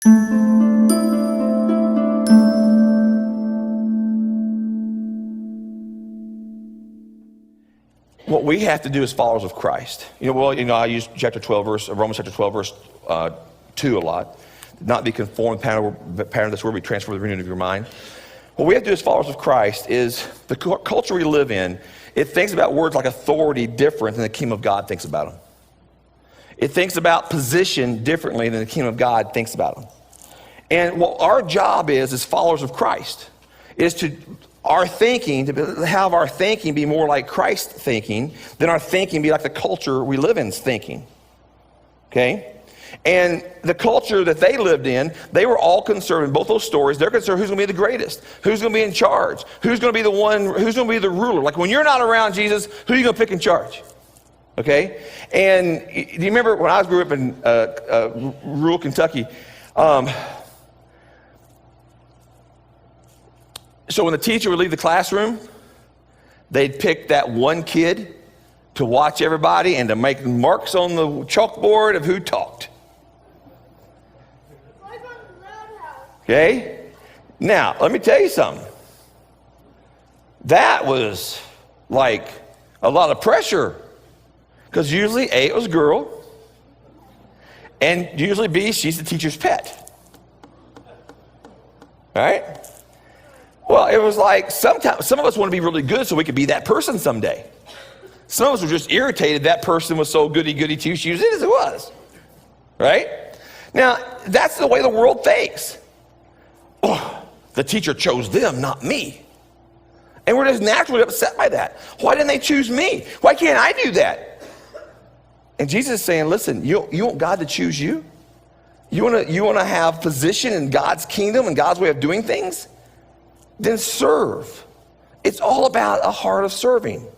What we have to do as followers of Christ, I use Romans chapter 12, verse 2 a lot. Not be conformed to the pattern of this world, be transformed with the renewing of your mind. What we have to do as followers of Christ is the culture we live in, it thinks about words like authority different than the kingdom of God thinks about them. It thinks about position differently than the kingdom of God thinks about them. And what our job is as followers of Christ is to have our thinking be more like Christ's thinking than our thinking be like the culture we live in's thinking. Okay? And the culture that they lived in, they were all concerned in both those stories. They're concerned who's going to be the greatest, who's going to be in charge, who's going to be the one, who's going to be the ruler. Like when you're not around Jesus, who are you going to pick in charge? Okay? And do you remember when I grew up in rural Kentucky? So when the teacher would leave the classroom, they'd pick that one kid to watch everybody and to make marks on the chalkboard of who talked. Okay? Now, let me tell you something. That was like a lot of pressure. Because usually A, it was a girl. And usually B, she's the teacher's pet. All right? Well, it was like sometimes some of us want to be really good so we could be that person someday. Some of us were just irritated that person was so goody-goody two-shoes as it was. Right? Now, that's the way the world thinks. Oh, the teacher chose them, not me. And we're just naturally upset by that. Why didn't they choose me? Why can't I do that? And Jesus is saying, listen, you want God to choose you? You want to have position in God's kingdom and God's way of doing things? Then serve. It's all about a heart of serving.